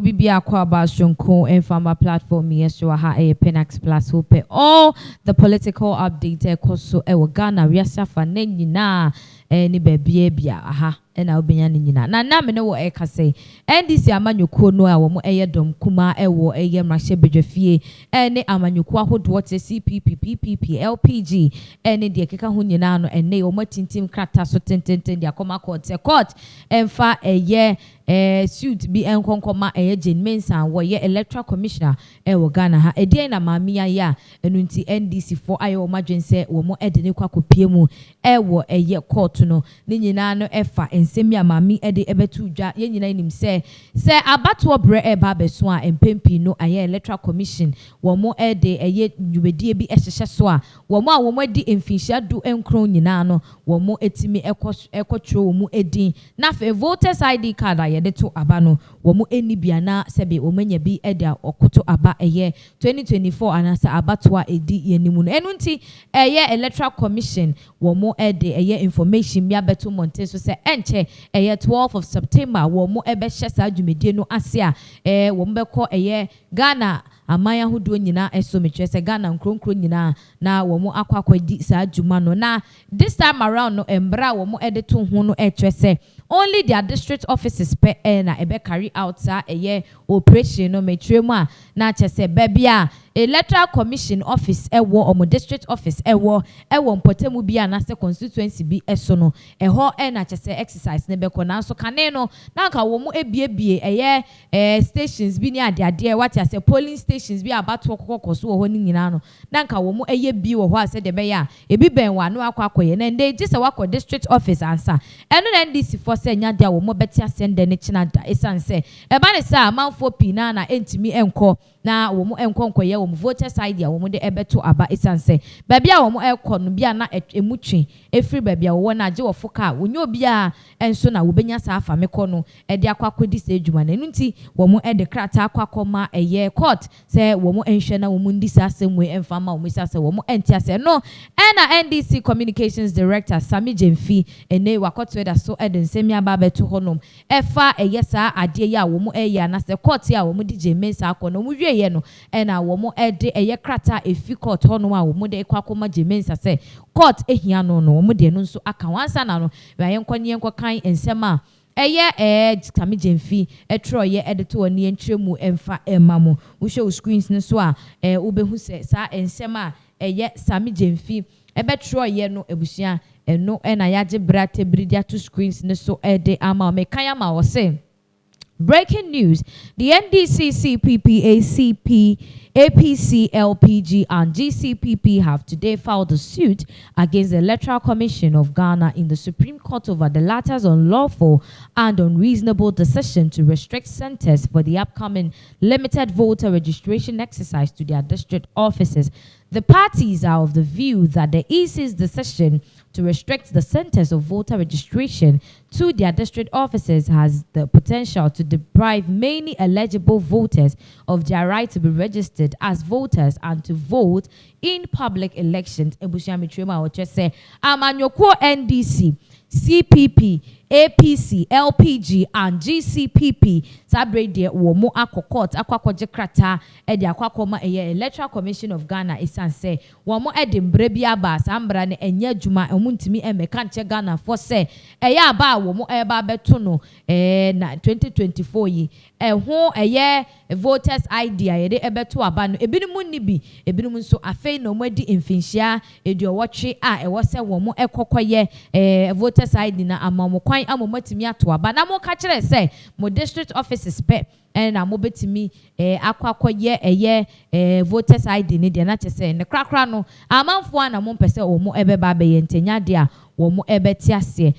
Bibia Kwaba Shunko and Farmer Platform, Yesua a Penax Plus who pay all the political update, Koso Ewa Ghana, Riasafa, Nenina, any baby, aha. And I'll be an na na me no e ka say NDC amanyuko no a wo eyedom kuma ewo eye mrahye bedwafie ene amanyuko ahodo wote CPP PPP LPG ene de keka ho nyina no ene wo matintim krata so tententen de akoma court emfa eye suit bi enkonkoma eye Mensah wo ye electoral commissioner ewo Ghana ha ede na maamia ya enu nti NDC for ayo madwense wo mo ede ne kwakopie mu ewo eye court no ne nyina no efa ensemi mami ede ebetu dwa ye nyina nim se abato bre eba beso a empempi no aye electoral commission wo mo ede eye dwedie bi ehhehye so a wo mo adi emfinhia du enkron nyina no wo mo etimi ekotro wo mo edin na fe voters ID card aye de to aba no wo mo eni bia na sebe wo manya bi ede okoto aba eye 2024 anasa abato a edi yenimu no enu nti eye electoral commission wo mo ede eye information bia beto monte so se enche eye 12 of September wo mo ebe hye sa dwumedie no ase a wo mo beko eye Ghana amaya hodo nyina eso metwe se Ghana nkronkro nyina na wo mo akwakwadi sa adwuma no na this time around no embra wo mo ede to ho no etwe only their district offices pe na ebe carry out sa eye operation no metwe mu a na chese bebia electoral commission office ewo omo district office ewo mpotemu bia na se constituency bi eso no eho na chese exercise ne beko na so kane no na nka wo mo ebiebie eye stations bi ni ade what ya say polling stations bi abato kokokoso wo ni nyina no na nka wo mo eye bi wo ho ase de be ya ebi ben wa no akwakoye na nde gise wako district office ansa eno na NDC for say nya dia wo mo beti asende ne chinada esanse e ba ne sa amanfo pina na entimi enko na wo mo enkonkoye wo mo voters ID wo mo de ebeto aba esanse ba bia wo mo ekọ no bia na emutwe efiri ba bia wo na age wo foka wonye obi a enso na wo benya sa afa mekọ no e de akwakodi se adwuma na nti wo mo e de krata akwakoma eye court se wo mo enhwe na wo mo ndi sa asemwe emfama wo mo sa se wo mo enti ase no na NDC communications director Sami Jemfi ene wakoto da so eden semi aba beto honom efa eye sa ade ya wo mo eye na se court ya wo mo di Mensah akọ no mo wie no na wo mo ede eye krata efi court honom a wo mo de kwakoma Mensah se court ehia no wo mo de no nso aka wansa na no yenko kan ensema eye Sami Jemfi etroye edito oni entremu emfa emamo wo show screens ne so a wo behu se sa ensema eye Sami Jemfi ebetroye no ebusia eno na yaje brate bridia to screens ne so ede ama me kan ama wo se breaking news. The NDC, CPP, ACP, APC, LPG, and GCPP have today filed a suit against the Electoral Commission of Ghana in the Supreme Court over the latter's unlawful and unreasonable decision to restrict centers for the upcoming limited voter registration exercise to their district offices. The parties are of the view that the EC's decision to restrict the centers of voter registration to their district offices has the potential to deprive many eligible voters of their right to be registered as voters and to vote in public elections. Amanyoko NDC, CPP, APC, LPG, and GCPP sabre de wo mo akokot akwakoje krata e de akwakoma Electoral Commission of Ghana isanse wo mo edembre bia ba sambra ne enya adwuma omuntimi emeka nche Ghana for say eya ba wo mo eba beto no na 2024 yi ho voters ID a de ebeto aba no ebinumu ni bi ebinumu nso afei no mo di emfinhia eduowotwe a ewo se wo mo ekokoye voters ID na amamo kwan amomatimi ato aba na mo ka kire se mo district offices pe na mo betimi akwakoye voters ID ni de na chese ne krakra no amanfo na mo mpese wo mo ebeba be yentenya de a wo mo ebeti ase.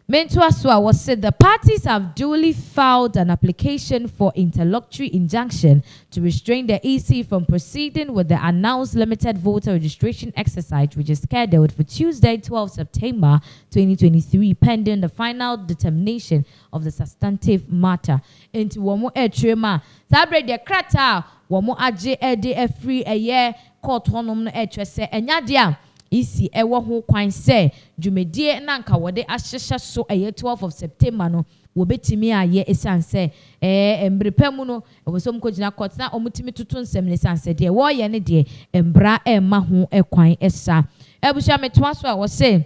Mensah was said the parties have duly filed an application for interlocutory injunction to restrain the EC from proceeding with the announced limited voter registration exercise, which is scheduled for Tuesday, 12 September 2023, pending the final determination of the substantive matter. Into womo etrema sabre de krata womo aje ede free a year court honum no etwese enya dia isi ewo ho kwan se dwumedie na nka wode ahyehye so 12 of September no wobetimi aye esanse embrepa mu no ewosom kogina court na omutimi tutu nsem ne sanse de wo ye ne de embra emma ho ekwan esa ebusha metwa so a wo se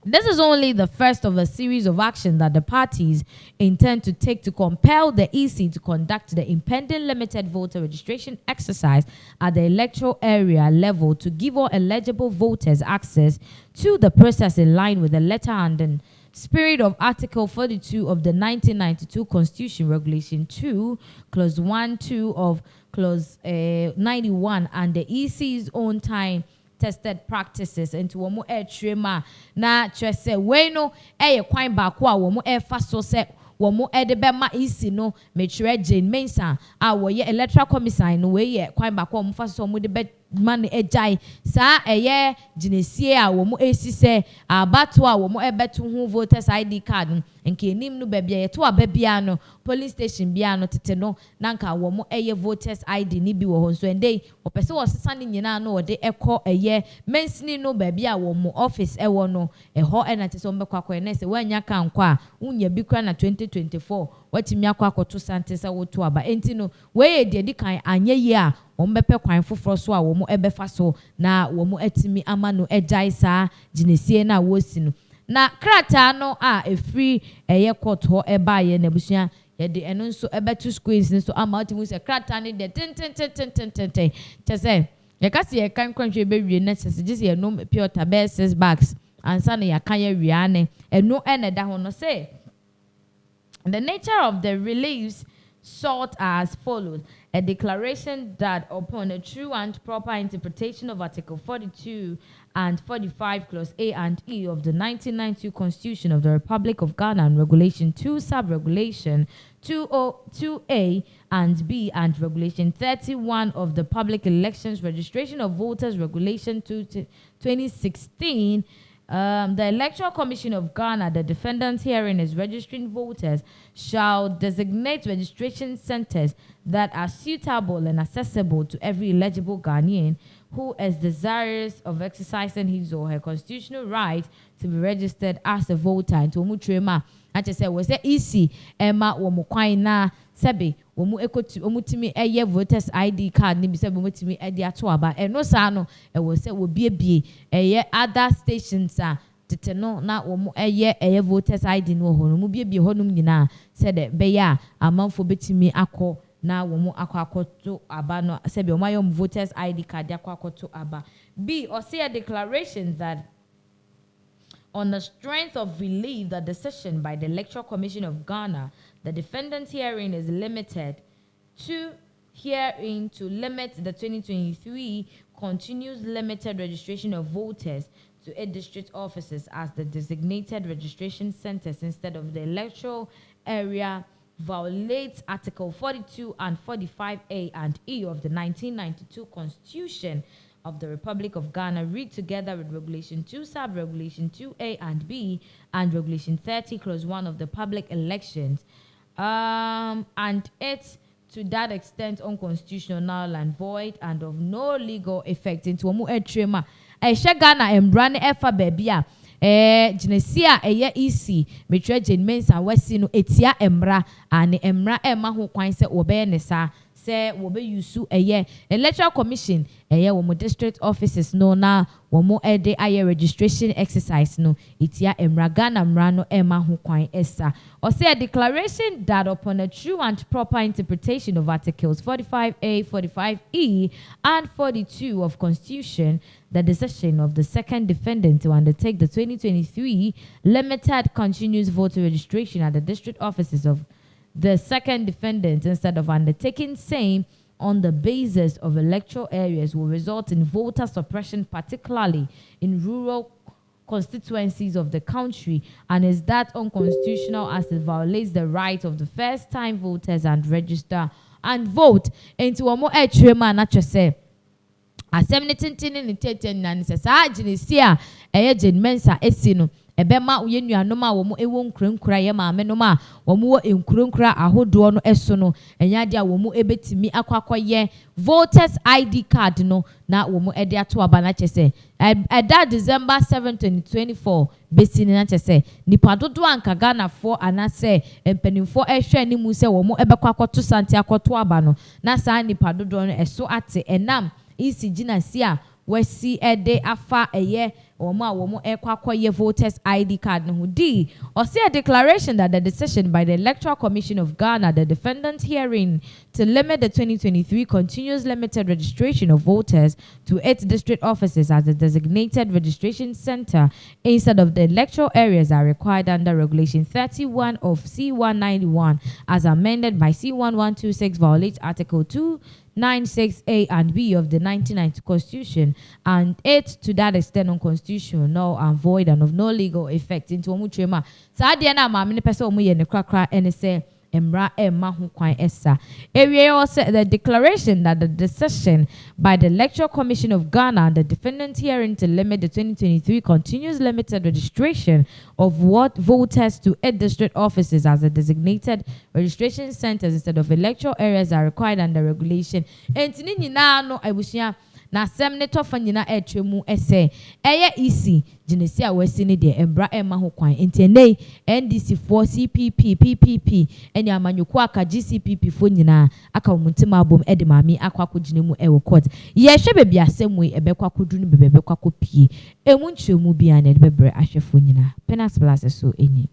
this is only the first of a series of actions that the parties intend to take to compel the EC to conduct the impending limited voter registration exercise at the electoral area level to give all eligible voters access to the process in line with the letter and spirit of Article 42 of the 1992 Constitution, Regulation 2, Clause 1, 2 of Clause 91, and the EC's own time tested practices into womu trema na chese we no kwan ba ko a womu fa so se womu de be ma isi no metre Jane Mensah a wo ye electoral commission no we ye kwan ba ko womu fa so womu de be man ejai sa jinesie a womu esi se abato a womu ebeto ho voters ID card nke nim no ba bia ye to aba bia no police station bia no tete no na nka womu voters ID ni bi wo ho so endei opese wo sesa ni nyina no de ekọ mensini no ba bia womu office ewo no eho na tese ombekwa kwa na se wanya ka nkwa a unya bi kwa na 2024 watimi akọ akoto santesa woto aba enti no we ye de kan anye ye a ombepe kwan foforo so a womu ebefa so na womu atimi ama no ejai saa jinesie na wosi no na krata no a efri court ho eba ye na busua ye de eno nso ebetu screens nso ama otimu se krata ne de ten tese ye kasi ye kan kwanhwe be wie na tese gise ye no pure tabe 6 bags ansa na ya kan ye wiane eno ene da ho no say the nature of the reliefs sought as follows: a declaration that upon a true and proper interpretation of Article 42 and 45 Clause A and E of the 1992 Constitution of the Republic of Ghana and Regulation 2 Sub-Regulation 2A and B and Regulation 31 of the Public Elections Registration of Voters Regulation 2016, the Electoral Commission of Ghana, the defendants herein is registering voters, shall designate registration centers that are suitable and accessible to every eligible Ghanaian who is desirous of exercising his or her constitutional right to be registered as a voter. And to mutrema, I just said, was it easy? Emma Womukwaina Sebe, Womu Ekoti, Omutimi, a voters ID card, Nibisabe Mutimi, a diatuaba, and no sano, and was said would be a year other stations are. Titeno na womu eye voters ID no ho no mu bie honum nyina said beya amanfo betimi akọ na womu akwakoto aba no said be omayom voters ID card akwakoto aba. B or say a declaration that on the strength of relief the decision by the Electoral Commission of Ghana, the defendant's hearing is limited to hearing to limit the 2023 continuous limited registration of voters to 8 district offices as the designated registration centers instead of the electoral area violates Article 42 and 45A and E of the 1992 Constitution of the Republic of Ghana, read together with Regulation 2 Sub-Regulation 2A and B and Regulation 30 Clause 1 of the Public Elections, and it's to that extent unconstitutional, null and void, and of no legal effect. Into omu etrema Ghana embrane efa bebia jinesia EC metre Jane Mensah wesi no etia emra ane emra ema ho kwan se obe ne sa se wobe yusu Electoral Commission womo district offices no na womo ede aye registration exercise no etia emra Ghana mra no ema ho kwan esa or say a declaration that upon a true and proper interpretation of Articles 45A, 45E and 42 of Constitution, the decision of the second defendant to undertake the 2023 limited continuous voter registration at the district offices of the second defendant instead of undertaking same on the basis of electoral areas will result in voter suppression, particularly in rural constituencies of the country, and is that unconstitutional as it violates the right of the first-time voters and register and vote. Into a more etrema nature say asem ne tenten ne teten na ne sa jinesia Jane Mensah esino ebema uye nuanom a womo ewo nkrenkura ye maame nom a womo wo nkrenkura ahodo no eso no enyade a womo ebetimi akwakoye voters ID card no na womo ede ato aba na chese eda December 7 2024 besini na chese nipa dodo anka Ghana for anase empanimfo ehwe ni mu se womo ebekwa akoto santi akoto aba no na sa nipa dodo no eso ate enam isi gina sia wesi ede afa eye womo ekwakoye voters ID card no di or see a declaration that the decision by the Electoral Commission of Ghana, the defendant hearing to limit the 2023 continuous limited registration of voters to 8 district offices as a designated registration center instead of the electoral areas are required under Regulation 31 of C191 as amended by C1126 violates Article 296A and B of the 1990 Constitution and 8 to that extent unconstitutional, null and void and of no legal effect into omutrema. Sa de na ma me pese omu ye ne krakra ene se emra emma ho kwan esa. Area also the declaration that the decision by the Electoral Commission of Ghana and the defendant hearing to limit the 2023 continuous limited registration of what voters to 8 district offices as a designated registration centers instead of electoral areas are required under regulation. Entini nyina no abusia na sem ne tofa nyina etwemu ese eye isi jinesi a wasi ne de embra emma ho kwan enti NDC for CPP PPP eni amanyuko aka GCPP fo nyina aka omuntima abom ede maami akwako ginemu ewo court ye hwe bebia asem we ebekwa kodu no bebekwa kopie emu nchemu bia na de bebre ahwefo nyina Penas Plus so eni